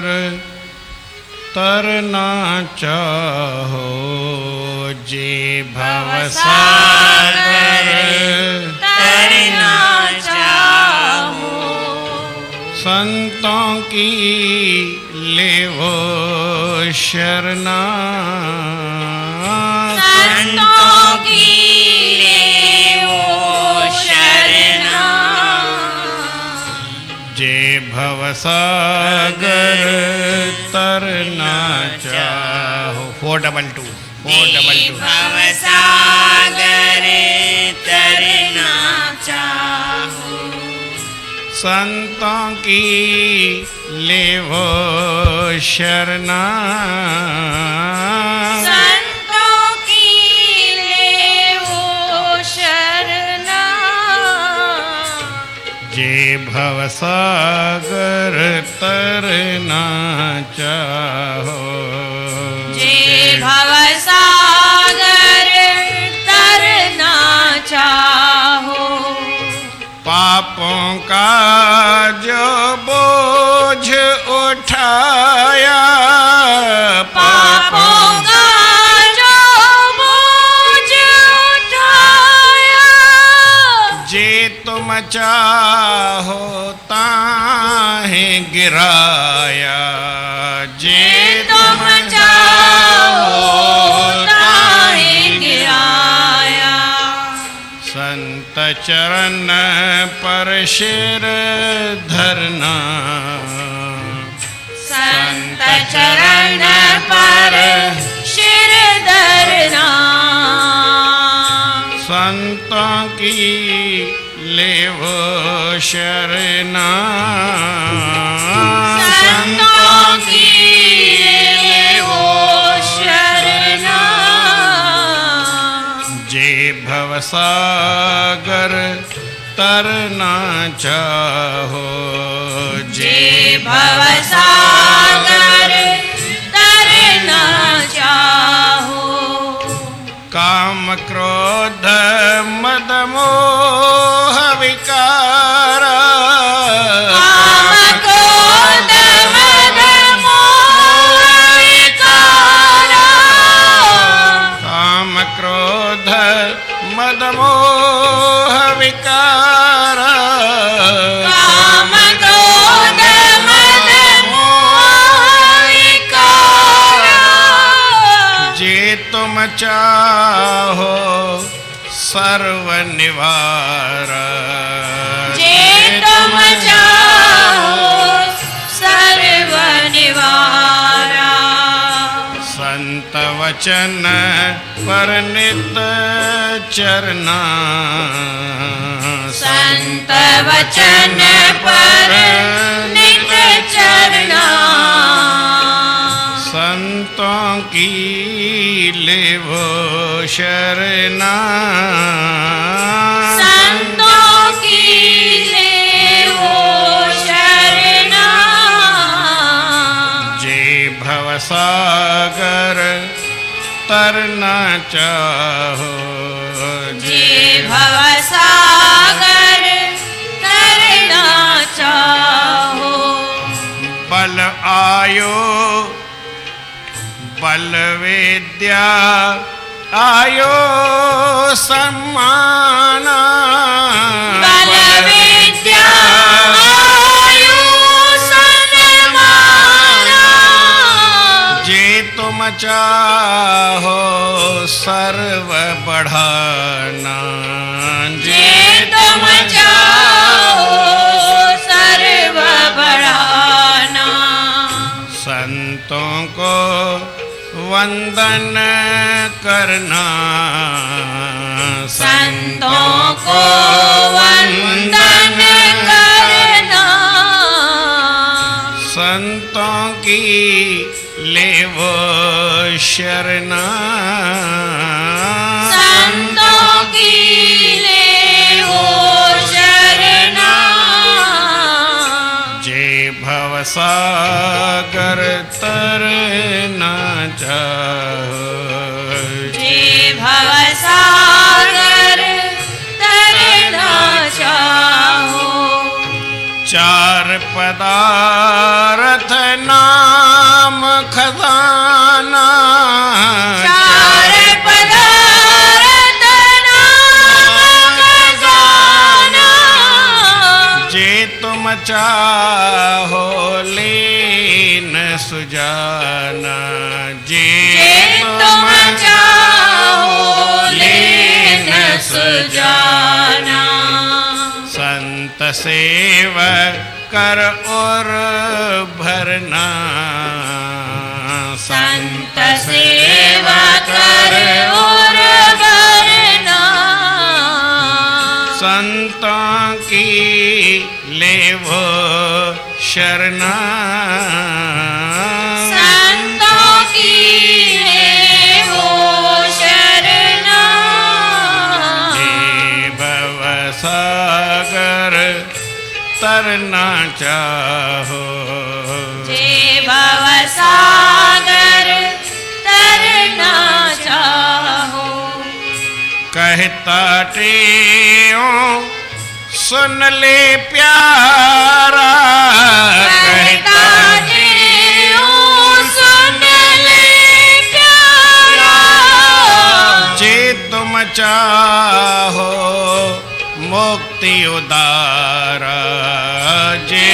सागर तरना चाहो, जे भवसागर तरना चाहो, संतों की लेवो शरणा, संतों की लेवो शरणा, जे भवसागर तरना चाहो। 422 भवसागर तरना चाहो, संतों की लेवो शरणा, संतों की लेवो शरणा, जे भवसागर तरना चाहो, जे भवसागर तरना चाहो, पापों का जो बोझ उठाया, पापों का जो बोझ उठाया, जे तुम चाहो ताहे गिराया, जे तुम चाहो ताहे गिराया, संत चरण पर सिर धरना, संत चरण पर सिर धरना, संतों की लेवो शरणा, संतों की लेवो शरणा, जे भवसागर तरना चाहो, जे भवसागर तरना चाहो, काम क्रोध मद मोह विकारा, काम क्रोध मद मोह विकारा, काम क्रोध मद मोह विकारा, काम क्रोध मद मोह विकारा, जे तुम चाहो सर्व निवारा, जे तुम चाहो सर्व निवारा, संत वचन पर नित चरना, संत वचन पर नित चरना, संतों की लेवो शरणा, संतों की लेवो शरणा, जे भवसागर तरना चाहो, जे भवसागर तरना चाहो, बल आयो बल विद्या आयो सम्माना, बल विद्या आयु सन्माना, जे तुम चाहो सर्व बढ़ाना, जे तुम चाहो सर्व बढ़ाना, संतों को वंदन करना, संतों को वंदन करना, संतों की लेवो शरणा, संतों की लेवो शरणा, जे भवसागर तरना चाहो, जे भवसागर तरना चाहो, चार पदार्थ ना न सुजाना जे तुम चाहो ले न सुजाना। संत सेव कर और भरना संत सेवा कर और भरना। संतों की लेवो शरणा संतों की लेवो शरणा। हे भव सागर तरना चाहो जे भव सागर तरना चाहो। कहता टेओ सुन ले प्यारा कहता टेओ सुन ले प्यारा। जे तुम चाहो मुक्ति उदारा जे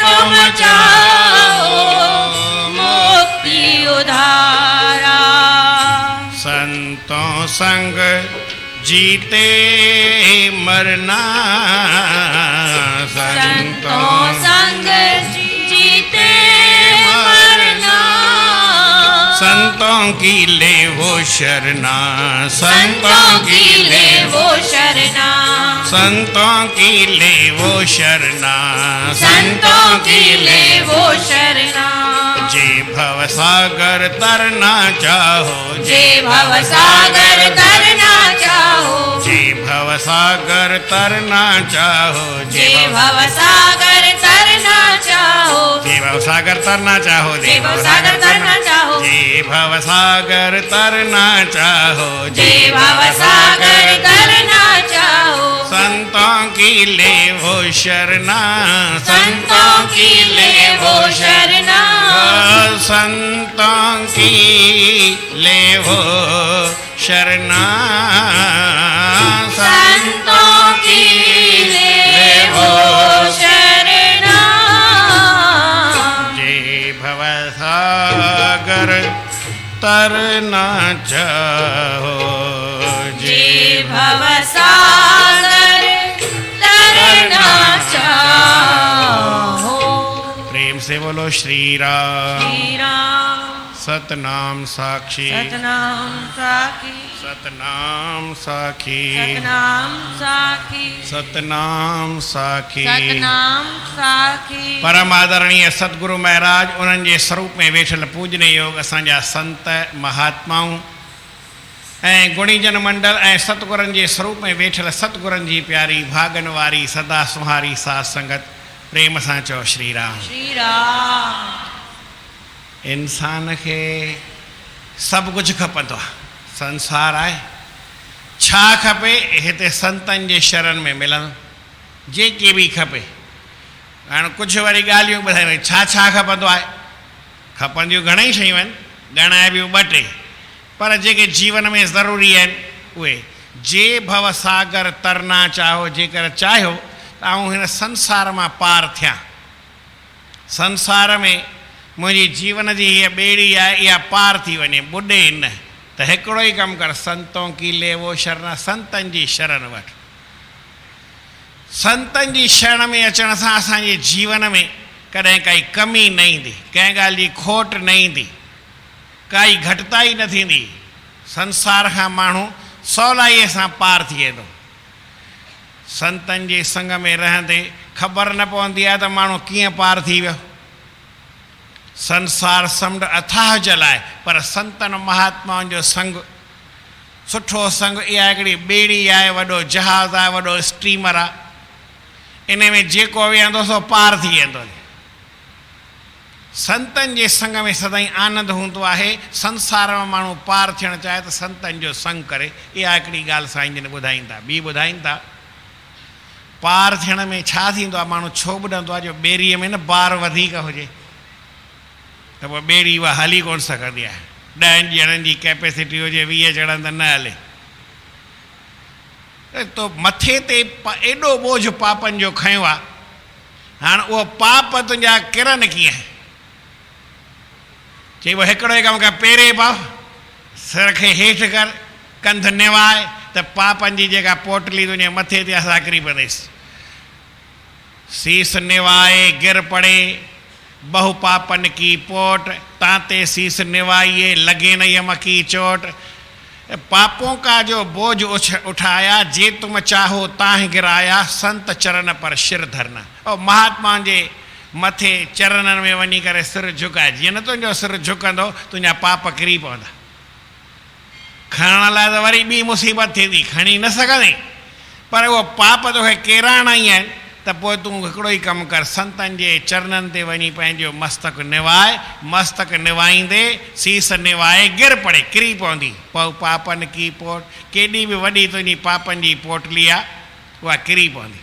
तुम चाहो मुक्ति उधारा। संतों संग जीते मरना संतों संग जीते मरना। संतों की ले वो शरणा संतों की ले वो शरणा। संतों की ले वो शरणा संतों की ले वो शरणा। जे भव सागर तरना चाहो जे भव सागर तरना चाहो। जे भव सागर तरना चाहो जे भव सागर तरना चाहो। जे भव सागर तरना चाहो जे भव सागर तरना चाहो। जे भव सागर तरना चाहो जे भव सागर तरना चाहो। संतों की ले वो शरणा संतों की ले वो शरणा। संतों की ले वो शरणा संतों की ले वो शरणा। जे भव सागर तरना चाहो जे भव सागर तरना चाहो। प्रेम से बोलो श्री राम श्री राम सतनाम साक्षी सतनाम साखी सतनाम साखी सतनाम साखी सतनाम साखी सतनाम साखी। परम आदरणीय सतगुरु महाराज उन्हनि जे स्वरूप में वेठल पूजने योग असांजा संत महात्माऊं ऐं गुणीजन मंडल ऐं सतगुरनि जे स्वरूप में वेठल सतगुरनि जी प्यारी भागन वारी सदा सुहारी साध संगत प्रेम सां चओ श्री राम। श्री राम। इंसान खे सभु कुझु खपंदो आहे संसार आहे छा खपे हिते संतनि जे शरण में मिलंदो जेके बि खपे। हाणे कुझु वरी ॻाल्हियूं ॿुधायूं छा छा खपंदो आहे खपंदियूं घणेई शयूं आहिनि ॻणाए ॿियूं ॿ टे पर जेके जीवन में ज़रूरी आहिनि उहे जे भव सागर तरना चाहो जेकर चाहियो त आउं हिन संसार मां पार थियां संसार में मुंहिंजी जीवन जी हीअ ॿेड़ी आहे इहा पार थी वञे ॿुॾे न त हिकिड़ो ई कमु कर संतों की ले वो शरण संतनि जी शरण वठ। संतनि जी शरण में अचण सां असांजे जीवन में कॾहिं काई कमी न ईंदी कंहिं ॻाल्हि जी खोट न ईंदी काई घटिताई न थींदी संसार खां माण्हू सवलाईअ सां पार थी वेंदो। संतनि जे संग में रहंदे ख़बर न पवंदी आहे त माण्हू कीअं पार थी वियो। संसार समुंड अथाह जल आहे पर संतनि महात्माउनि जो संग सुठो संग इहा हिकिड़ी ॿेड़ी आहे वॾो जहाज़ आहे वॾो स्टीमर आहे इन में जेको वेहंदो सो पार थी वेंदो। संतनि जे संग में सदाईं आनंद हूंदो आहे। संसार में माण्हू पार थियणु चाहे त संतनि जो संग करे इहा हिकिड़ी ॻाल्हि साईं जन ॿुधाईनि था। ॿी ॿुधाईनि था पार थियण में छा थींदो आहे माण्हू छो ॿुधंदो आहे जो ॿेड़ीअ में न बार वधीक हुजे त पोइ ॿेड़ी उहा हली कोन सघंदी आहे। 10 ॼणनि जी कैपेसिटी हुजे 20 ॼणनि त न हले। तो मथे ते एॾो बोझ पापनि जो खयो आहे हाणे उहो पाप तुंहिंजा किरनि कीअं चई हिकिड़ो ई कमु कर, पेरे पाउ, सिर खे हेठि कर, कंध निवाए, त पापनि जी जेका पोटली तुंहिंजे मथे ते असां किरी पवंदेसि। शीस निवाए गिर पड़े, बहु पापन की पोट, ताते शीस निवाइए लगे न यम की चोट। पापों का जो बोझ उठाया, जे तुम चाहो ताहि गिराया, संत चरण पर सिर धरना। और महात्मा जे मथे चरणनि में वञी करे सिर झुकाए, जीअं न तुंहिंजो सिर झुकंदो तुंहिंजा पाप किरी पवंदा। खणण लाइ त वरी ॿी मुसीबत थींदी, खणी न सघंदे, पर उहो पाप तोखे किराइणा ई आहिनि, त पोइ तूं हिकिड़ो ई कमु कर, संतनि जे चरणनि ते वञी पंहिंजो मस्तक निवाए, मस्तक निवाईंदे शीस निवाए गिर पड़े, किरी पवंदी। पोइ पापनि की पोट, केॾी बि वॾी तुंहिंजी पापनि जी पोटली आहे उहा किरी पवंदी।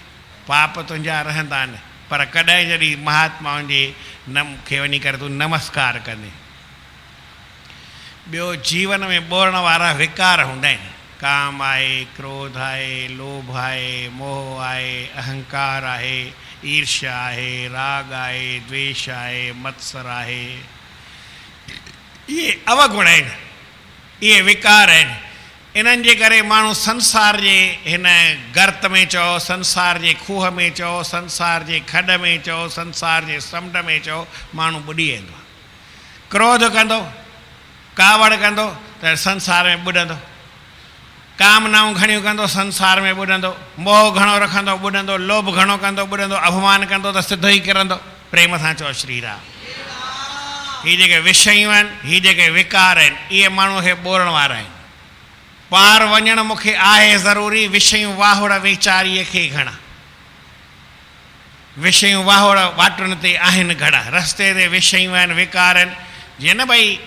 पाप तुंहिंजा रहंदा आहिनि, पर कॾहिं जॾहिं महात्माउनि जे खे वञी करे तूं नमस्कार कंदे। ॿियो, जीवन में ॿोड़ण वारा विकार हूंदा आहिनि। काम आहे, क्रोध आहे, लोभ आहे, मोह आहे, अहंकार आहे, ईर्ष्या आहे, राग आहे, द्वेष आहे, मत्सर आहे। इहे अवगुण आहिनि, इहे विकार आहिनि। इन्हनि जे करे माण्हू संसार जे हिन गर्त में चओ, संसार जे खूह में चओ, संसार जे खॾ में चओ, संसार जे समुंड में चओ, माण्हू ॿुॾी वेंदो। क्रोध कंदो, कावड़ कंदो त संसार में ॿुॾंदो, कामनाऊं घणियूं कंदो संसार में ॿुॾंदो, मोह घणो रखंदो ॿुॾंदो, लोभ घणो कंदो ॿुॾंदो, अभिमान कंदो त सिधो ई किरंदो। प्रेम सां चओ श्री राम। हीअ जेके विषयूं आहिनि, हीअ जेके विकार आहिनि, इहे माण्हूअ खे ॿोड़ण वारा आहिनि। पार वञणु मूंखे आहे ज़रूरी, विषयूं वाहुड़ वीचारीअ खे घणा। विषयूं वाहुड़ वाटुनि ते आहिनि घणा, रस्ते ते विषयूं आहिनि, विकार आहिनि। जीअं न भई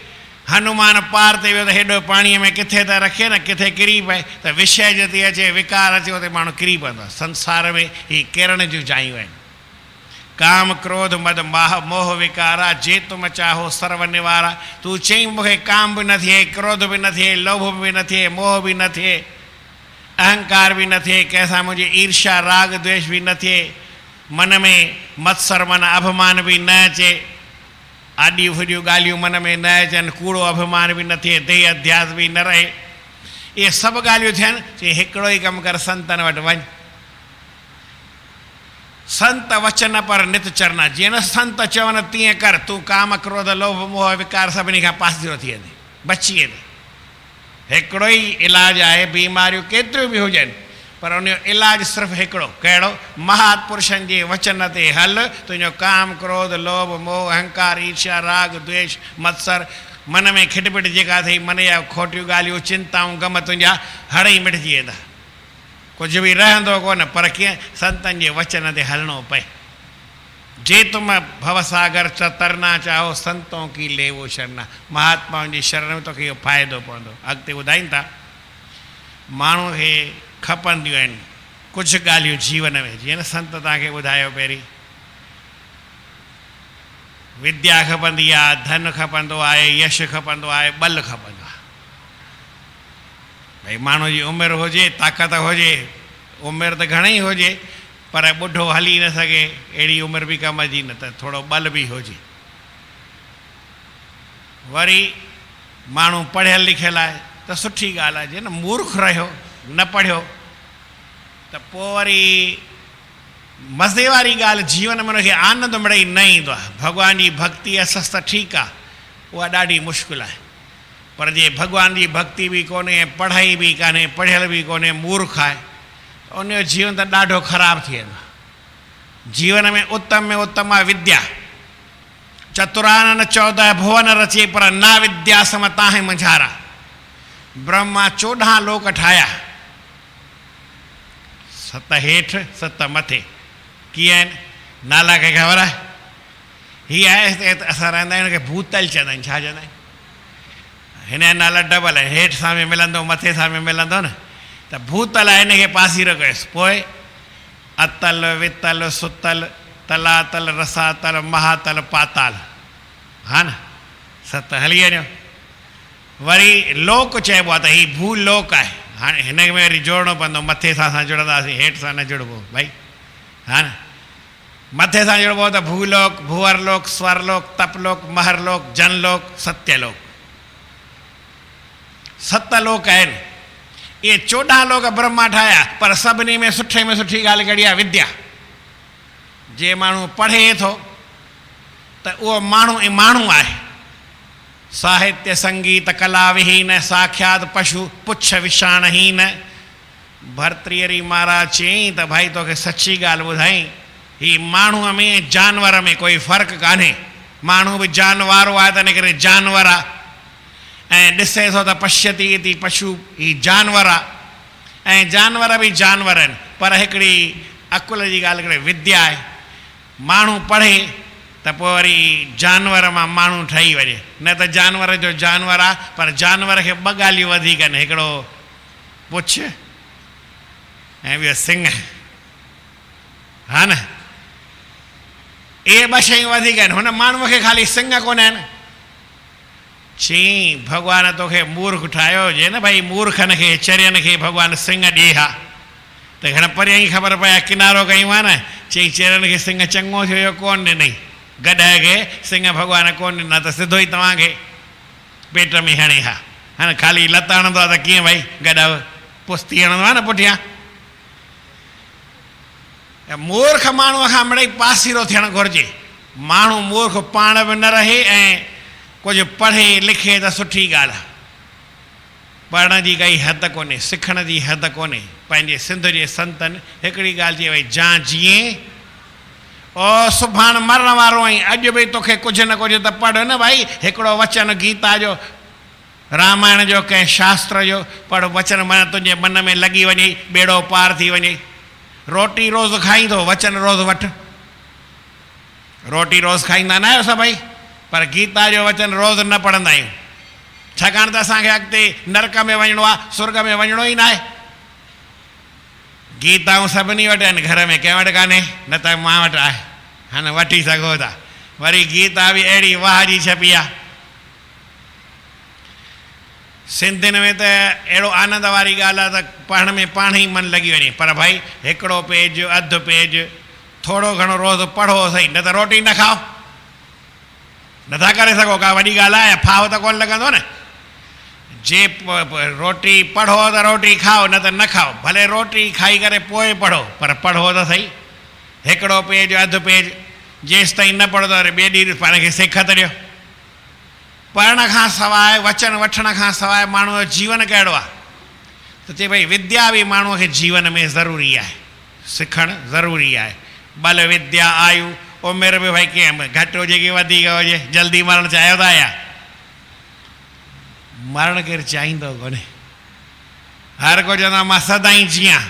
हनुमान पार ते वियो त हेॾो पाणीअ में किथे त रखे न, किथे किरी पए, त विषय जे ते अचे, विकार अचे, उते माण्हू किरी पवंदो। संसार में हीअ किरण जूं जायूं आहिनि। काम क्रोध मद मोह विकारा, जे तुम चाहो सर्व निवारा। तूं चई मूंखे काम बि न थिए, क्रोध बि न थिए, लोभ बि न थिए, मोह बि न थिए, अहंकार बि न थिए, कंहिंसां मुंहिंजी ईर्ष्या राग द्वेष बि न थिए, मन में मत्सर मन अभिमान बि न अचे, आॾियूं फुॾियूं ॻाल्हियूं मन में न अचनि, कूड़ो अभिमान बि न थिए, देह अध्यास बि न रहे। इहे सभु ॻाल्हियूं थियनि, चई हिकिड़ो ई कमु कर, संतनि वटि वञ। संत वचन पर नित चरना, जीअं न संत चवनि तीअं कर, तूं काम क्रोध लोभ मोह विकार सभिनी खां पासीरो थी वेंदे, बची वेंदे। हिकिड़ो ई इलाजु आहे, बीमारियूं केतिरियूं बि हुजनि, पर उन जो इलाजु सिर्फ़ु हिकिड़ो, कहिड़ो? महापुरुषनि जे वचन ते हल, तुंहिंजो काम क्रोध लोभ मोह अहंकार ईर्ष्या राग द्वेष मत्सर, मन में खिटपिट जेका अथई, मन जा खोटियूं ॻाल्हियूं चिंताऊं गम तुंहिंजा हड़ ई मिटिजी वेंदा, कुझु बि रहंदो कोन। पर कीअं? संतनि जे वचन ते हलणो पए। जे तुम भवसागर तरना चाहो, संतों की लेवो शरणा। महात्माउनि जी शरण में तोखे इहो फ़ाइदो पवंदो। अॻिते ॿुधाइनि था, माण्हूअ खे खपंदियूं आहिनि कुझु ॻाल्हियूं जीवन में, जीअं न संत तव्हांखे ॿुधायो पहिरीं, विद्या खपंदी आहे, धन खपंदो आहे, यश खपंदो आहे, बल खपंदो आहे। भई माण्हू जी उमिरि हुजे, ताक़त हुजे, उमिरि त घणेई हुजे, पर ॿुढो हली न सघे, अहिड़ी उमिरि बि कम जी न, त थोरो बल बि हुजे। वरी माण्हू पढ़ियल लिखियल आहे त सुठी ॻाल्हि आहे, जीअं न मूर्ख रहियो न पढ़ियो त पोइ वरी मज़े वारी ॻाल्हि जीवन में हुनखे आनंद मिड़ई न ईंदो आहे। भॻवान जी भक्ति असस त ठीकु आहे, उहा ॾाढी मुश्किल आहे, पर जे भॻवान जी भक्ति बि कोन्हे, पढ़ाई बि कान्हे, पढ़ियल बि कोन्हे, मूर्ख आहे, उन जो जीवन त ॾाढो ख़राबु थी वेंदो आहे। जीवन में उत्तम आहे विद्या। चतुरानन 14 भुवन रचे, पर ना विद्या सम ताहे मंझारा। ब्रह्मा 14 लोक ठाहिया, 7 हेठि 7 मथे। कीअं आहिनि? नाला खे ख़बर आहे? हीअ आहे, असां रहंदा आहियूं हुनखे भूतल चवंदा आहिनि। छा चवंदा आहिनि? हिन जा नाला डबल आहे, हेठि सां में मिलंदो, मथे सां में मिलंदो न, त भूतल आहे, हिनखे पासीरो कयोसि। पोइ अतल वितल सुतल तलातल रसातल महातल पाताल, हा न, 7 हली वञो। वरी लोक चइबो आहे त हीउ भू लोक आहे। हाणे हिन में वरी जोड़णो पवंदो, मथे सां असां जुड़ंदासीं, हेठि सां न जुड़बो भाई, हा न। मथे सां जुड़िबो त भूलोक, भूअरलोक, स्वरलोक, तपलोक, महरलोक, जनलोक, सत्यलोक। 7 लोक आहिनि। इहे 14 लोक ब्रह्मा ठाहिया, पर सभिनी में सुठे में सुठी ॻाल्हि कहिड़ी आहे? विद्या। जे माण्हू पढ़े थो त उहो माण्हू ऐं माण्हू आहे। साहित्य संगीत कला विहीन, साक्षात पशु पुछ विषाणहीन। भर्तृहरि महाराज चयईं त भाई तोखे सची ॻाल्हि ॿुधाई, ही माण्हूअ में जानवर में कोई फ़र्क़ु कान्हे। माण्हू बि जानवारो आहे त इन करे जानवर आहे, ऐं ॾिसे थो त पश्यति इति पशु, ही जानवर आहे, ऐं जानवर बि जानवर आहिनि। पर हिकिड़ी अकुल जी ॻाल्हि हिकिड़ी विद्या आहे। माण्हू पढ़े त पोइ वरी जानवर मां माण्हू ठही वञे, न त जानवर जो जानवर आहे, पर जानवर खे 2 ॻाल्हियूं वधीक आहिनि, हिकिड़ो पुछ ऐं ॿियो सिंह, हा न। इहे 2 शयूं वधीक आहिनि। हुन माण्हूअ खे ख़ाली सिंह कोन आहिनि। चई भॻवान तोखे मूर्ख ठाहियो हुजे न, भई मूर्खनि खे चरियनि खे भॻवानु सिंह ॾे हा, त घणा परियां ई ख़बर पए किनारो कयूं आहे न। चई चरियनि खे सिंह चङो थियो कोन ॾिनई, गॾह खे सिंह भॻवान कोन ॾिना, त सिधो ई तव्हांखे पेट में हणे हा। हाणे ख़ाली लत हणंदो आहे त कीअं भई गॾह पुस्ती हणंदो आहे न पुठियां। मूर्ख माण्हूअ खां मिड़ई पासीरो थियणु घुरिजे। माण्हू मूर्ख पाण बि न रहे ऐं कुझु पढ़े लिखे त सुठी ॻाल्हि आहे। पढ़ण जी काई हद कोन्हे, सिखण जी हद कोन्हे। पंहिंजे सिंध जे संतनि हिकिड़ी ॻाल्हि चई भई जा जीअं ओ सुभाणे मरण वारो आहीं, अॼु बि तोखे कुझु न कुझु त पढ़ न भाई। हिकिड़ो वचन गीता जो, रामायण जो, कंहिं शास्त्र जो पढ़, वचन मन तुंहिंजे मन में लॻी वञे, ॿेड़ो पार थी वञे। रोटी रोज़ु खाईंदो, वचन रोज़ु वठि। रोटी रोज़ु खाईंदा न आहियो सभई, पर गीता जो वचन रोज़ु न पढ़ंदा आहियूं, छाकाणि त असांखे अॻिते नरक में वञिणो आहे, स्वर्ग में वञिणो ई न आहे। गीताऊं सभिनी वटि आहिनि, घर में कंहिं वटि कान्हे, न त मां वटि आहे, हा न, वठी सघो था। वरी गीता बि अहिड़ी वाह जी छपी आहे। सिंधियुनि में त अहिड़ो आनंद वारी ॻाल्हि आहे त पढ़ण में पाण ई मन लॻी वञे। पर भाई हिकिड़ो पेज, अधु पेज, थोरो घणो रोज़ु पढ़ो सही, न त रोटी न खाओ। नथा करे सघो, का वॾी ॻाल्हि आहे, फाव त कोन लॻंदो न। जे रोटी पढ़ो त रोटी खाओ, न त न खाओ। भले रोटी खाई करे पोइ पढ़ो, पर पढ़ो त सही। हिकिड़ो पेज, अधु पेज, जेसि ताईं न पढ़ंदो वरी ॿिए ॾींहुं पाण खे सेखत ॾियो। पढ़ण खां सवाइ, वचन वठण खां सवाइ माण्हूअ जो जीवन कहिड़ो आहे? त चए भई विद्या बि माण्हूअ खे जीवन में ज़रूरी आहे, सिखणु ज़रूरी आहे। बल विद्या आयु, उमिरि बि भई कीअं घटि हुजे की वधीक हुजे, जल्दी मरणु चाहियो था या? मरणु केरु चाहींदो कोन्हे। हर को चवंदो आहे मां सदाईं जियां,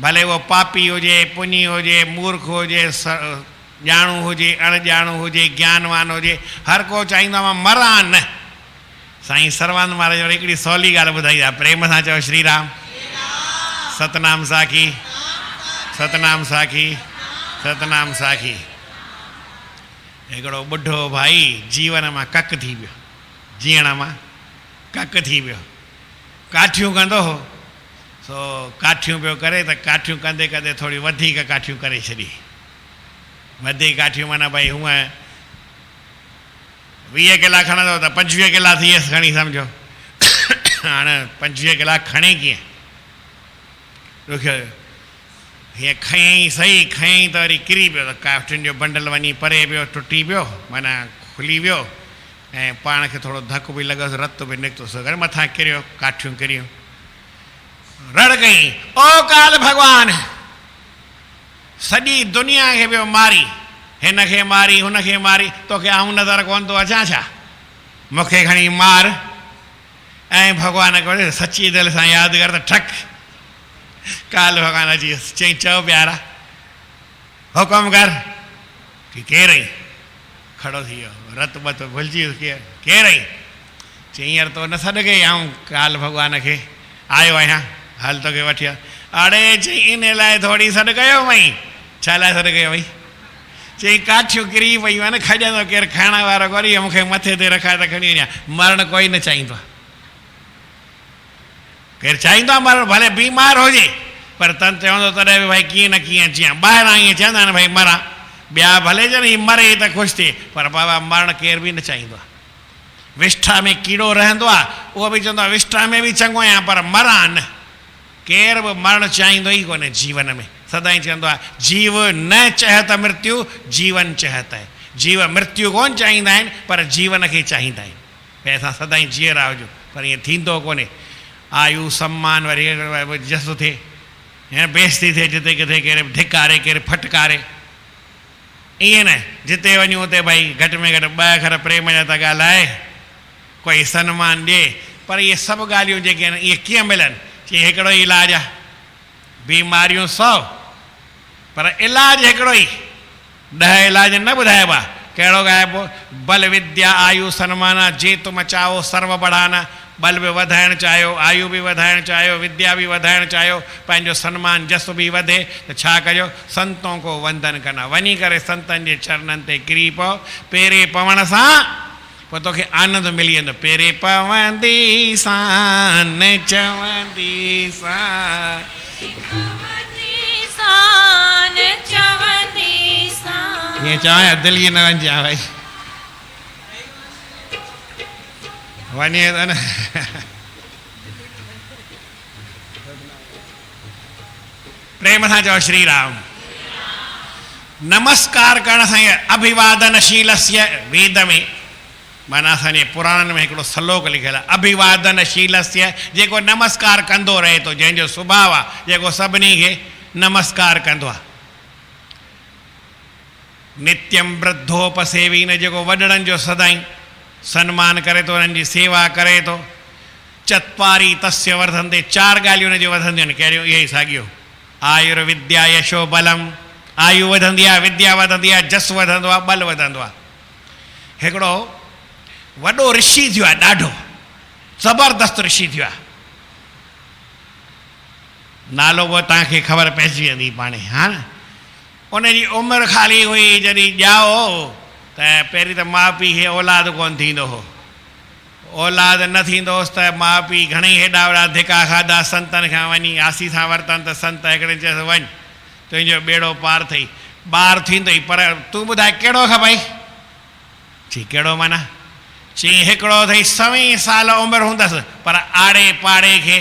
भले उहो पापी हुजे, पुञी हुजे, मूर्ख हुजे, ॼाणू हुजे, अणॼाणू हुजे, ज्ञानवान हुजे, हर को चाहींदो आहे मां मरां न। साईं सर्वानंद महाराज वरी हिकिड़ी सवली ॻाल्हि ॿुधाई आहे, प्रेम सां चओ श्री राम। सतनाम साखी, सतनाम साखी, सतनाम साखी। हिकिड़ो ॿुढो भाई जीवन मां कक थी वियो, जीअण मां कक थी वियो। काठियूं कंदो हो, सो काठियूं पियो करे त काठियूं कंदे कंदे थोरी वधीक काठियूं करे छॾी। वधीक काठियूं माना भई हूअं 20 किला खणंदो त 25 किला थी वियसि खणी सम्झो। हाणे 25 किला खणे कीअं? ॾुखियो। हीअं खयईं सही, खयईं त वरी किरी पियो, त काठियुनि जो बंडल वञी परे पियो, टुटी पियो, माना खुली वियो, ऐं पाण खे थोरो धकु बि लॻोसि, रतु बि निकितोसि, अगरि मथां किरियो, काठियूं किरियूं। रड़ कई, ओ काल भॻवान, सॼी दुनिया खे पियो मारी, हिन खे मारी, हुन खे मारी, तोखे आऊं नज़र कोन थो अचां छा? मूंखे खणी मार। ऐं भॻवान खे सची दिलि सां यादि कर त ठक काल भॻवान अची वियुसि। चई चओ प्यारा, हुकुम कर। की केरु आई? खड़ो थी वियो, रत बत भुलिजी वियुसि, केरु आई? चई हींअर तो न सॾु कई, आऊं काल भॻवान खे आयो आहियां, हल तोखे वठी आ। अड़े चई इन लाइ थोरी सॾु कयो मई, छा लाइ सॾु कयो भई? चई काठियूं किरी पयूं आहिनि, खॼंदो केरु खाइण वारो कोन्हे, मूंखे मथे ते रखाए त खणी वञा। मरणु कोई न चाहींदो आहे, केरु चाहींदो आहे मरणु, भले बीमार हुजे, पर तन चवंदो तॾहिं बि भई कीअं न कीअं जीअं ॿाहिरां ईअं चवंदा आहिनि भई मरां, ॿिया भले ॼण ही मरे त ख़ुशि थिए, पर बाबा मरण केर बि न चाहींदो आहे। विष्ठा में कीड़ो रहंदो आहे, उहो बि चवंदो आहे विष्ठा में बि चङो आहियां पर मरां न। केर बि मरण चाहींदो ई कोन्हे जीवन में। सदाईं चवंदो आहे जीव न चहत मृत्यु जीवन चहत आहे। जीव मृत्यु कोन चाहींदा आहिनि पर जीवन खे चाहींदा आहिनि। भई असां सदाईं जीअरा हुजूं, पर ईअं थींदो कोन्हे। आयु सम्मान वरी जस थिए ऐं बेइज़ती थिए, जिते किथे केरु धिकारे केरु फटकारे। ईअं न जिते वञूं उते भई घटि में घटि 2 अखर प्रेम जा त ॻाल्हाए, कोई सन्मान ॾिए। पर इहे सभु ॻाल्हियूं जेके आहिनि इहे कीअं मिलनि? चई हिकिड़ो ई इलाजु आहे, बीमारियूं 100 पर इलाजु हिकिड़ो ई। 10 इलाज न ॿुधाइबा। कहिड़ो ॻाइबो? बल विद्या आयु सन्मान जे तुम चाहो सर्व बढ़ाना। बल बि वधाइणु चाहियो, आयु बि वधाइणु चाहियो, विद्या बि वधाइणु चाहियो, पंहिंजो सन्मान जस बि वधे त छा कजो? संतों को वंदन करना। वञी करे संतनि जे चरणनि ते किरी पओ। पेरे पवण सां पोइ तोखे आनंद मिली वेंदो। पेरे पवंदी सां न चवंदी सां, ईअं चवां दिल्ली न वञा भई, वञे त न। प्रेम सां चओ श्री राम। नमस्कार करण सां अभिवादनशीलस्य वेद में, माना असांजे पुराणनि में हिकिड़ो श्लोक लिखियलु आहे अभिवादनशीलस्य, जेको नमस्कार कंदो रहे थो, जंहिंजो सुभाउ आहे जेको सभिनी खे नमस्कार कंदो आहे। नित्यम वृद्धोपसेवी, न जेको वॾड़नि जो सदाईं सन्मान करे थो, उन्हनि जी सेवा करे थो। चत्वारी तस्य वर्धन्ते, 4 ॻाल्हियूं हुन जूं वधंदियूं आहिनि। कहिड़ियूं? इहे ई साॻियूं। आयुर्विद्या यशो बलम, आयु वधंदी आहे, विद्या वधंदी आहे, जस वधंदो आहे, बल वधंदो आहे। हिकिड़ो वॾो ऋषि थियो आहे, ॾाढो ज़बरदस्त ऋषि थियो आहे। नालो उहो तव्हांखे ख़बर पइजी वेंदी पाणे। हा न, उनजी उमिरि ख़ाली हुई जॾहिं ॼाओ त पहिरीं त माउ पीउ खे औलाद कोन थींदो हो। औलाद न थींदो हुअसि त माउ पीउ घणेई हेॾा वॾा धिका खाधा संतनि खां, वञी आसी सां वरितनि त संत हिकिड़े चयसि वञ तुंहिंजो बेड़ो पार अथई, ॿार थींदई, पर तूं ॿुधाए कहिड़ो खपई? चई कहिड़ो माना? चई हिकिड़ो अथई 100 साल उमिरि हूंदसि, पर आड़े पाड़े खे,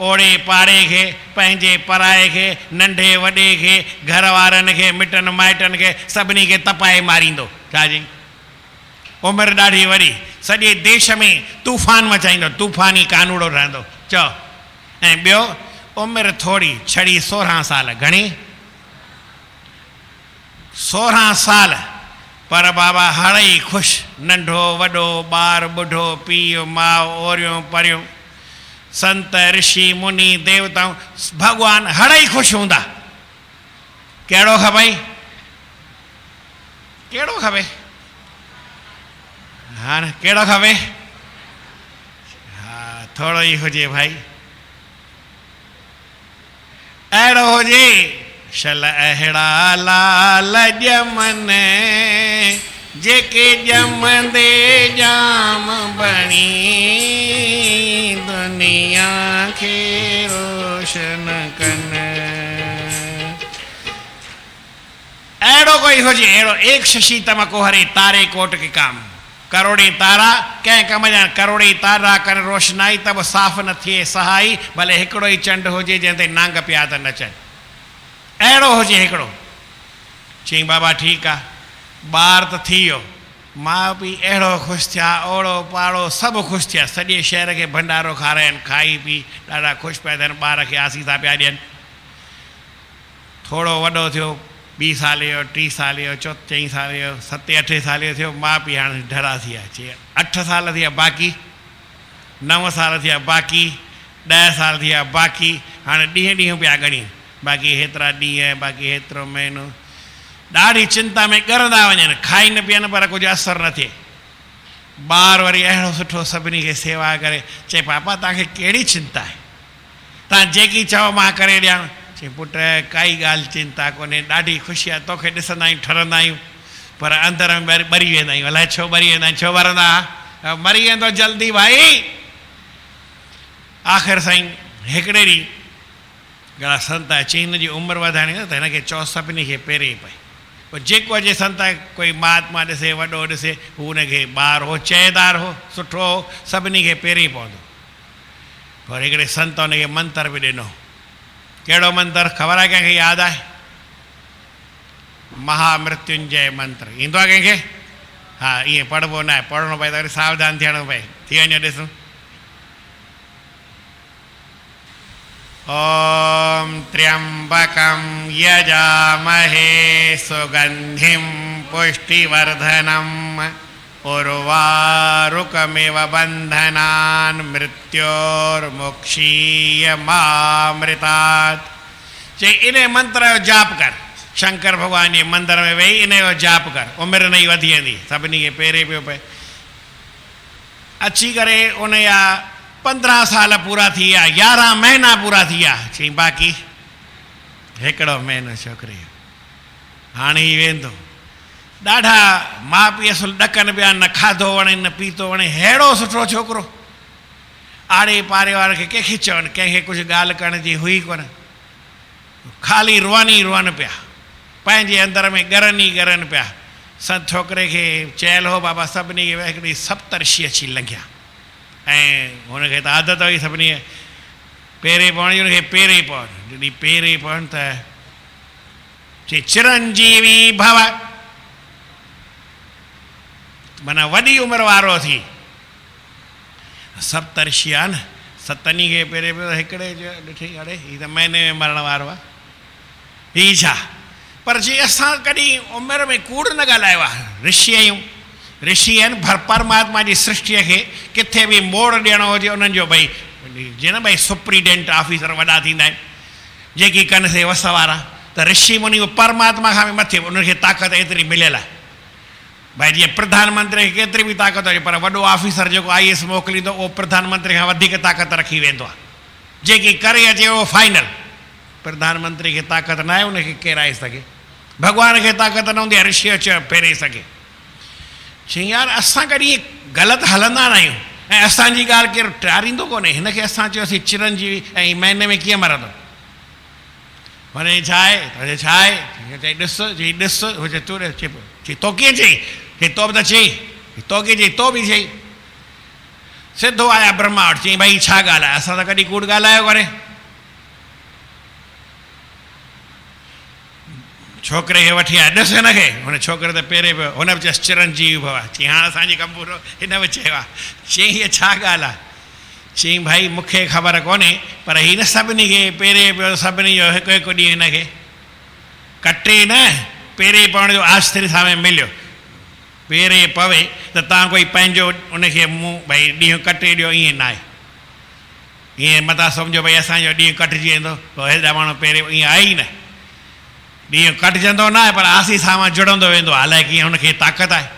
ओड़े पाड़े खे, पंहिंजे पराए खे, नंढे वॾे खे, घर वारनि खे, मिटनि माइटनि खे, सभिनी खे तपाए मारींदो। छा जी? उमिरि ॾाढी वॾी, सॼे देश में तूफ़ान मचाईंदो, तूफ़ानी कानूड़ो रहंदो। चओ। ऐं ॿियो उमिरि थोरी, छड़ी 16 साल। घणी? 16 साल, पर बाबा हड़ई ख़ुशि। नंढो वॾो, ॿार ॿुढो, पीउ माउ, ओरियूं परियूं, संत ऋषि मुनि देवताऊं, भॻवान हड़ई ख़ुशि हूंदा। कहिड़ो खपई? कहिड़ो खपे? हा न, कहिड़ो खपे? हा थोरो ई हुजे भाई, अहिड़ो हुजे। शल अहिड़ा लाल ॼमनि जेके ॼमंदे जाम बणी दुनिया खे रोशन कनि। अहिड़ो कोई हुजे, अहिड़ो एक शशि तमको हरे तारे कोट के काम। करोड़े तारा कंहिं कम जा, करोड़े तारा कर रोशनाई तब साफ़ न थिए सहाई, भले हिकिड़ो ई चंड हुजे जंहिं ते नांग पिया त नचनि। अहिड़ो हुजे हिकिड़ो। चई बाबा ठीकु आहे, ॿार त थी वियो, माउ पीउ अहिड़ो ख़ुशि थिया, ओड़ो पाड़ो सभु ख़ुशि थिया, सॼे शहर खे भंडारो खाराइनि, खाई पी ॾाढा ख़ुशि पिया थियनि, ॿार खे आसीसा पिया ॾियनि। थोरो वॾो थियो, 2 साल जो, 3 साल जो, 4 साल जो, 7-8 साल जो थियो, माउ पीउ हाणे ढरा थी विया। चई 8 साल थिया बाक़ी, 9 साल थिया बाक़ी, 10 साल थिया बाक़ी, हाणे ॾींहं पिया ॻणी, बाक़ी हेतिरा ॾींहं, बाक़ी हेतिरो महीनो। ॾाढी चिंता में ॻरंदा वञनि, खाइनि पीअनि पर कुझु असरु न थिए। ॿार वरी अहिड़ो सुठो सभिनी खे सेवा करे। चए पापा तव्हांखे कहिड़ी चिंता आहे, तव्हां जेकी चओ मां करे ॾियां। चई पुट काई ॻाल्हि चिंता कोन्हे, ॾाढी ख़ुशी आहे, तोखे ॾिसंदा आहियूं ठरंदा आहियूं, पर अंदरि में ॿरी वेंदा आहियूं। अलाए छो ॿरी वेंदा आहियूं, छो ॿरंदा? मरी वेंदो जल्दी भाई। आख़िर साईं हिकिड़े ॾींहुं घणा संत आहे, चई हिन जी उमिरि वधाइणी त हिनखे चओ सभिनी खे पेरे पए, पोइ जेको अचे संत कोई महात्मा ॾिसे वॾो ॾिसे हू हुनखे ॿार हो चएदार हो सुठो हो सभिनी खे पहिरीं पवंदो। पर हिकिड़े संत हुनखे मंत्र बि ॾिनो। कहिड़ो मंत्र ख़बर आहे कंहिंखे यादि आहे? महामृत्युंजय मंत्र ईंदो आहे कंहिंखे? हा ईअं पढ़िबो न आहे, पढ़णो पए त वरी सावधान थियणो पए। थी वञो ॾिसूं। ओम त्र्यंबकं यजामहे सुगंधिं पुष्टिवर्धनम् उर्वारुकमिव बंधनान् मृत्योर्मुक्षीयमामृतात्। चई इन मंत्र जो जाप कर। शंकर भगवान जे मंदिर में वेही इन जो जाप कर, उमिरि नई वधी वेंदी। सभिनी खे पहिरें पियो पए। अची करे उन जा 15 साल पूरा थी विया, 11 महीना पूरा थी विया। चई बाक़ी हिकिड़ो महीनो छोकिरी हाणे ई वेंदो। ॾाढा माउ पीउ असुल ॾकनि पिया, न खाधो वणे न पीतो वणे। अहिड़ो सुठो छोकिरो, आड़े पाड़े वारे खे कंहिंखे चवनि, कंहिंखे कुझु ॻाल्हि करण जी हुई कोन। ख़ाली रुअनि ई रुअनि पिया, पंहिंजे अंदर में ॻरनि ई ॻरनि पिया। संत छोकिरे खे चयल हो बाबा सभिनी खे हिकिड़ी सप्तर्षि अची लंघिया ऐं हुनखे त आदत हुई सभिनी पहिरें पवण जी। हुनखे पहिरें पवनि जॾहिं पहिरें पवनि त चई चिरंजीवी भव, माना वॾी उमिरि वारो थी। सप्तर्षि आहे न, सतनी खे पहिरें पियो हिकिड़े ॾिठी अड़े हीअ त महीने में मरण वारो आहे, हीअ छा? पर जी असां कॾहिं उमिरि में कूड़ न ॻाल्हायो आहे। ऋषि आहियूं, ऋषि आहिनि। परमात्मा जी सृष्टिअ खे किथे बि मोड़ ॾियणो हुजे उन्हनि जो भई जीअं न भई सुप्रीडेंट ऑफिसर वॾा थींदा आहिनि जेकी कनि से वस वारा, त ऋषि मुनि परमात्मा खां बि मथे उनखे ताक़त एतिरी मिलियल आहे। भाई जीअं प्रधानमंत्री खे केतिरी बि ताक़त हुजे पर वॾो ऑफिसर जेको IAS मोकिलींदो उहो प्रधानमंत्री खां वधीक ताक़त रखी वेंदो आहे। जेकी करे अचे उहो फाइनल। प्रधानमंत्री खे ताक़त न आहे उनखे केराए सघे, भॻवान खे ताक़त न हूंदी आहे ऋषि अचे फेरे सघे। चई यार असां कॾहिं ग़लति हलंदा न आहियूं ऐं असांजी ॻाल्हि केरु टारींदो कोन्हे। हिनखे असां चयोसीं चिरंजीवी ऐं महीने में कीअं मरंदो? वञे छा आहे? छा आहे? चई ॾिस, चई ॾिस, हुजे तूं चई तो कीअं चई? चई तो बि त चई, तो कीअं चई? तो बि चई। सिधो आया ब्रह्मा वटि, चई भई छा ॻाल्हि आहे? असां त कॾहिं कूड़ ॻाल्हायो कोन्हे। छोकिरे खे वठी आया, ॾिस हिनखे। हुन छोकिरे त पहिरें पियो, हुन बि चयसि चिरंजीवी भव। चई हाणे असांजी कमु पूरो। हिन बि चयो आहे। चई हीअ छा ॻाल्हि आहे? चई भाई मूंखे ख़बर कोन्हे पर हिन सभिनी खे पहिरें पियो, सभिनी जो हिकु हिकु ॾींहुं हिनखे कटे न पहिरें पवण जो आश्चर्य सां मिलियो। पहिरें पवे त तव्हां कोई पंहिंजो उनखे मुंहुं भई ॾींहुं कटे ॾियो, ईअं न आहे। ईअं मथां सम्झो भई असांजो ॾींहुं कटिजी वेंदो, पोइ हेॾा माण्हू पहिरें ईअं आहे ई न। ॾींहुं कटिजंदो न आहे पर आसी सां जुड़ंदो वेंदो आहे। अलाए कीअं हुनखे ताक़त आहे।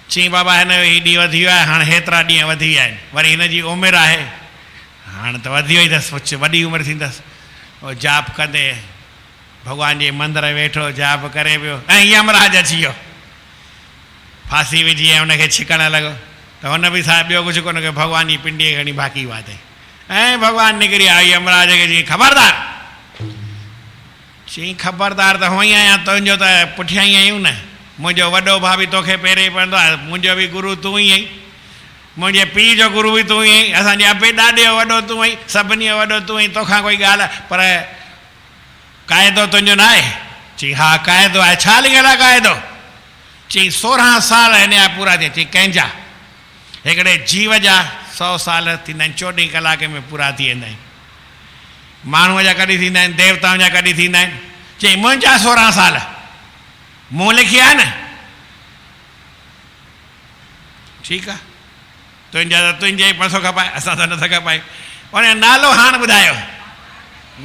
चई बाबा हिन जो हीउ ॾींहुं वधी वियो आहे, हाणे हेतिरा ॾींहं वधी विया आहिनि, वरी हिन जी उमिरि आहे, हाणे त वधी वई अथसि, कुझु वॾी उमिरि थींदसि। उहो जाप कंदे भॻवान जे मंदर में वेठो जाप करे पियो ऐं यमराज अची वियो, फांसी विझी ऐं हुनखे छिकण लॻो। त हुन बि छा ॿियो कुझु कोन कयो, भॻवान जी पिंडीअ खणी बाक़ी वाधे ऐं भॻवानु निकिरी आयो यमराज खे। चई ख़बरदार। चई ख़बरदार त हुअं ई आहियां, तुंहिंजो त पुठियां ई आहियूं न। मुंहिंजो वॾो भाउ बि तोखे पहिरें पवंदो आहे, मुंहिंजो बि गुरू तूं ई आहीं, मुंहिंजे पीउ जो गुरू बि तूं ई आहीं, असांजे अबे ॾाॾे जो वॾो तूं आहीं, सभिनी जो वॾो तूं आहीं, तोखां कोई ॻाल्हि आहे पर क़ाइदो तुंहिंजो न आहे? चई हा क़ाइदो आहे। छा लिखियल आहे क़ाइदो? चई 16 साल हिन जा पूरा थिया। चई कंहिंजा? हिकिड़े जीव जा 100 साल थींदा आहिनि, 24 कलाक में पूरा थी वेंदा आहिनि। माण्हूअ जा कॾहिं थींदा आहिनि, देवताउनि जा कॾहिं थींदा आहिनि। चई मुंहिंजा 16 साल मूं लिखिया आहे न। ठीकु आहे, तुंहिंजा त तुंहिंजे ई पैसो खपाए, असां त नथा खपाए। उन नालो हाणे ॿुधायो,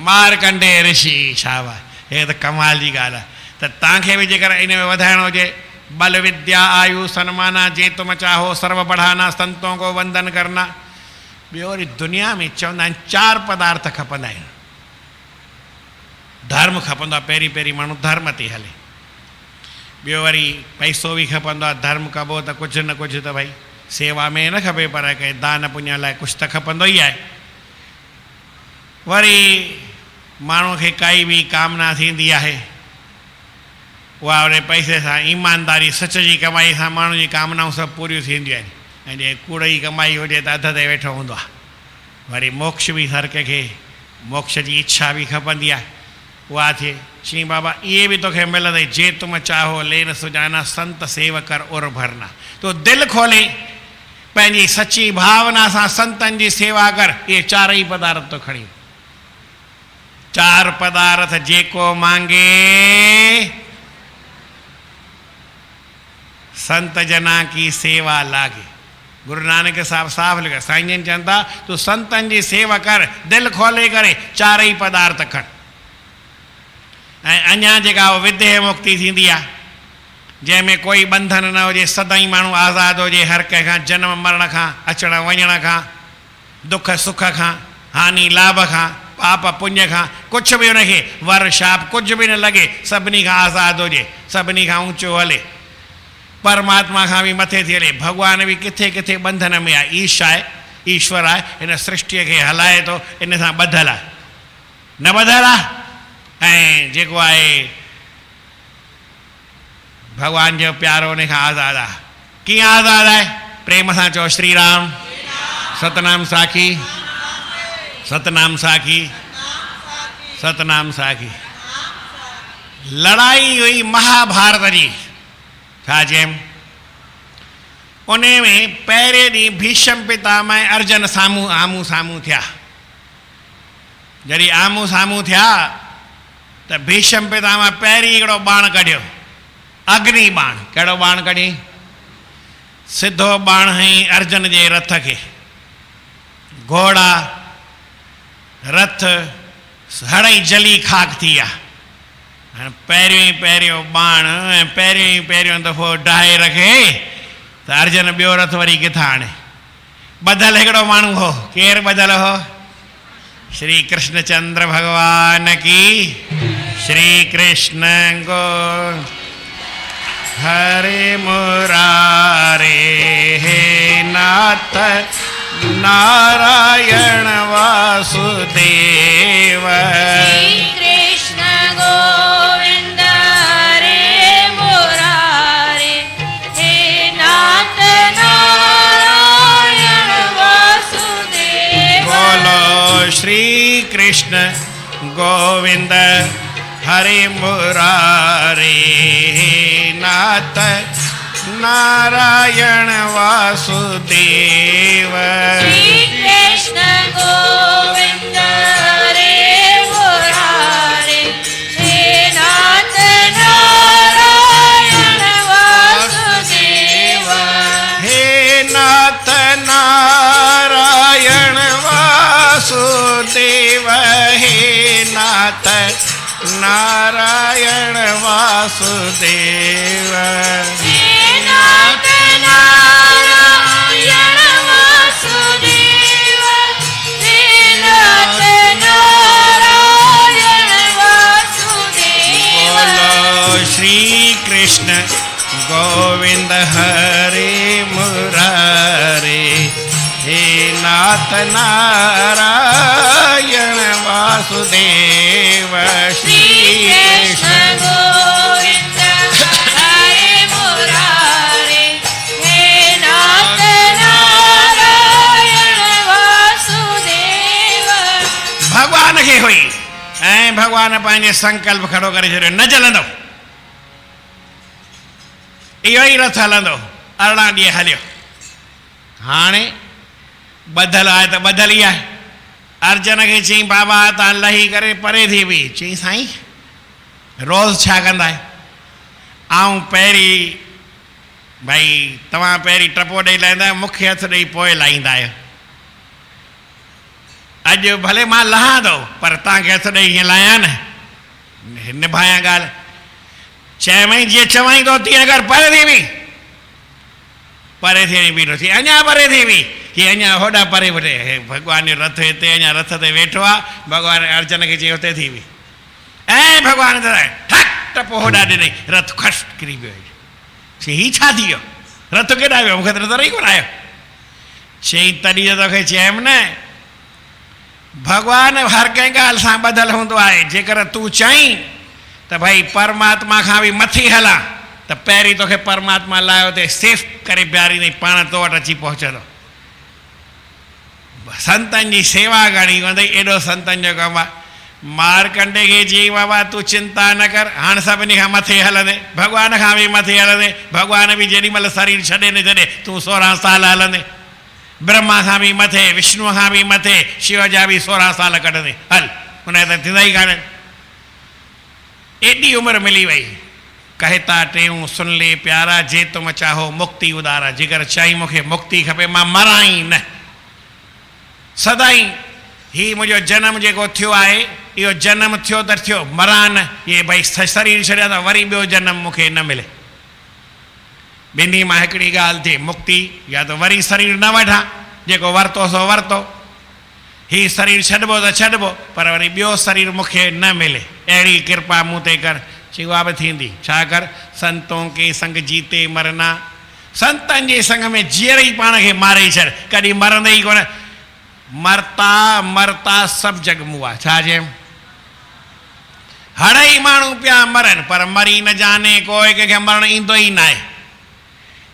मारकंडे ऋषि। छा वाह, हे त कमाल जी ॻाल्हि आहे। त तव्हांखे बि जेकर इन में वधाइणो हुजे, बल विद्या आयु सन्माना जे तुम चाहो सर्व बढ़ाना संतों को वंदन करना। ॿियो वरी दुनिया में चवंदा आहिनि 4 पदार्थ खपंदा आहिनि। धर्म खपंदो आहे, पहिरीं पहिरीं माण्हू धर्म ते हले। ॿियो वरी पैसो बि खपंदो आहे, धर्म कबो त कुझु न कुझु त भई सेवा में न खपे पर कंहिं दान पुञ लाइ कुझु त खपंदो ई आहे। वरी माण्हूअ खे काई बि कामना थींदी आहे उहा उन पैसे सां ईमानदारी सच जी कमाई सां माण्हू जी कामनाऊं सभु पूरियूं थींदियूं आहिनि। ऐं जे कूड़ जी कमाई हुजे त अध ते वेठो हूंदो आहे। वरी मोक्ष बि हर कंहिंखे मोक्ष जी इच्छा बि खपंदी आहे, उहा थिए। चई बाबा इहे बि तोखे मिलंदई, जे तुम चाहो लेन सुजाना संत सेवकर उर भरना। तो दिलि खोले पंहिंजी सची भावना सां संतनि जी सेवा कर। इहे चारई पदार्थ तो खणी। चार पदार्थ जेको मांगे संत जना की सेवा लागे। गुरु नानक साहब साफ लिखा, साईं जन चवनि था तूं संतनि जी सेवा कर, दिलि खोले करे चारई पदार्थ खण। ऐं अञा जेका विदेह मुक्ति थींदी आहे, जंहिंमें कोई बंधन न हुजे, सदाई माण्हू आज़ादु हुजे हर कंहिंखां, जनम मरण खां, अचण वञण खां, दुख सुख खां, हानि लाभ खां, पाप पुण्य खां, कुझु बि हुनखे वर शाप कुझु बि न लॻे, सभिनी खां आज़ादु हुजे, सभिनी खां ऊचो हले, परमात्मा खां बि मथे थी हले। भॻवान बि किथे किथे बंधन में आहे, ईश आहे, ईश्वर आहे, हिन सृष्टिअ खे हलाए थो, इन सां ॿधल आहे, न ॿधल आहे। ऐं जेको आहे भॻवान जो प्यारो उन खां आज़ादु आहे। कीअं आज़ादु आहे? प्रेम सां चओ श्री राम, सतनाम साखी, सतनाम साखी, सतनाम साखी। लड़ाई हुई महाभारत जी, छा चयमि? उन में पहिरें ॾींहुं भीष्म पितामह अर्जुन साम्हूं आम्हूं साम्हूं थिया। जॾहिं आम्हूं साम्हूं थिया त भीष्म पितामह पहिरीं हिकिड़ो बाण कढियो, अग्नि बाण। कहिड़ो बाण कढी? सिधो बाण हई अर्जुन जे रथ खे। घोड़ा रथ हड़ई जली खाक थी विया। पहिरियों बाण ऐं पहिरियों दफ़ो डाहे रखे त अर्जुन ॿियो रथ वरी किथां आणे? ॿधल हिकिड़ो माण्हू हो। केरु ॿधल हो? श्री कृष्णचंद्र भगवान की। श्री कृष्ण गो हरे मुरारे हे नाथ नारायण वासुदेव। श्री कृष्ण गोविंद हरे मुरारे हे नाथ नारायण वासुदेव। बोलो श्री कृष्ण गोविंद हरे मुरारे हे नाथ नारायण वासुदेव। श्री कृष्ण गोविंद हरे मुरारे हे नाथ नारायण वासुदेव। हे नाथ नारायण वासुदेव। हे नाथ नारायण वासुदेव। हे नाथ नारायण वासुदेव। हे नाथ नारायण वासुदेव। बोलो श्री कृष्ण गोविंद हरे मुरारे हे नाथ नारायण वासुदेव। श्री कृष्ण गोविंद हरे मुरारे हे नाथ नारायण वासुदेव। भगवान खे हुई ऐं भगवान पंहिंजे संकल्प खड़ो करे छॾियो, न जलंदो। इहो ई रथ हलंदो। 18 ॾींहं हलियो। हाणे ॿधल आहे त ॿधल ई आहे। अर्जुन खे चई बाबा तव्हां लही करे परे थी बि। चई साईं रोज़ छा कंदा आहियो? आऊं पहिरीं भई तव्हां पहिरीं टपो ॾेई लाहींदा आहियो, मूंखे हथु ॾेई पोइ लाहींदा आहियो। अॼु भले मां लहां थो पर तव्हांखे हथु ॾेई हीअं लाहियां न, निभायां ॻाल्हि। चयमई जीअं चवाई थो तीअं अगरि परे थी बि, परे थियणी बीठो थी, अञा परे थी बि, कि अञा होॾा परे वठे। भॻवान जो रथ हिते, अञा रथ ते वेठो आहे। भॻवान अर्जुन खे चई हुते थी बि, ऐं भॻवान ठक टपो होॾा ॾिनई, रथ खस किरी पियो। चई हीउ छा थी वियो? रथ केॾा वियो? मूंखे त नज़र ई कोन आयो। चई तॾहिं त तोखे चयमि न, भॻवान हर कंहिं ॻाल्हि सां ॿधल हूंदो आहे। जेकर तूं चईं त त भई परमात्मा खां बि मथे हलां त पहिरीं तोखे परमात्मा लाहियो ते सेफ करे बीहारींदई, पाण तो वटि अची पहुचंदो। संतनि जी सेवा घणी हूंदई, एॾो संतनि जो कमु आहे। मारकंडे खे चई बाबा तूं चिंता न कर, हाणे सभिनी खां मथे हलंदे, भॻवान खां बि मथे हलंदे, भॻवान बि जेॾी महिल शरीर छॾे न छॾे तूं 16 साल हलंदे, ब्रह्मा खां बि मथे, विष्णुअ खां बि मथे, शिव जा बि 16 साल कढंदे, हल हुन त थींदा ई कान्हे। एॾी उमिरि मिली वई। कहता टेऊं सुन ले प्यारा, जे तुम चाहो मुक्ति उदारा, जेकर चई मूंखे मुक्ति खपे मां मरां ई न, सदाई ही मुंहिंजो जनम जेको थियो आहे इहो जनम थियो त थियो, मरां न। इहे भई शरीर छॾिया त वरी ॿियो जनम मूंखे न मिले। ॿिन्ही मां हिकिड़ी ॻाल्हि थिए, मुक्ति या त वरी शरीर न वठां, जेको वरितो सो वरितो, ही शरीर छॾिबो त छॾिबो पर वरी ॿियो शरीर मूंखे न मिले। अहिड़ी कृपा मूं ते कर। चई उहा बि थींदी, छा कर, संतों के संग जीते मरना, संतनि जे संग में जीअर ई पाण खे मारे छॾ, कॾहिं मरंदे ई कोन। मरता मरता सभु जग मुआ, छा चयमि, हड़ई माण्हू पिया मरनि पर मरी न जाने कोई, कंहिंखे मरण ईंदो ई न आहे।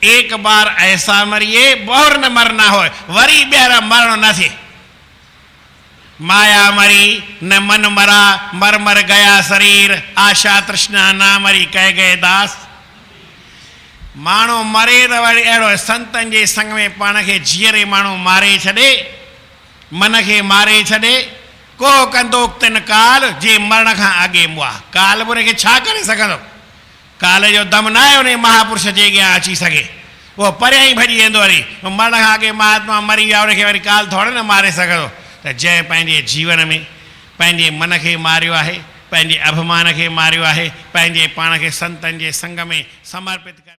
एक बार ऐसा मरिए बहुर न मरना हो, वरी ॿीहर मरण न थिए। माया मरी न मन मरा, मर मर गया शरीर, आशा तृष्णा ना मरी, कह गए दास। माण्हू मरे त वरी अहिड़ो संतनि जे संग में पाण खे जीअरे माण्हू मारे छॾे, मन खे मारे छॾे। को कंदो तिन काल जे मरण खां अॻे मुआ, काल बि हुनखे छा करे सघंदो। काल जो दम न आहे उन महापुरुष जे अॻियां अची सघे, उहो परियां ई भॼी वेंदो। वरी मरण खां अॻे महात्मा मरी विया, उनखे वरी काल थोरे न मारे सघंदो। त जंहिं पंहिंजे जीवन में पंहिंजे मन खे मारियो आहे, पंहिंजे अभिमान खे मारियो आहे, पंहिंजे पाण खे संतनि जे संग में समर्पित कर।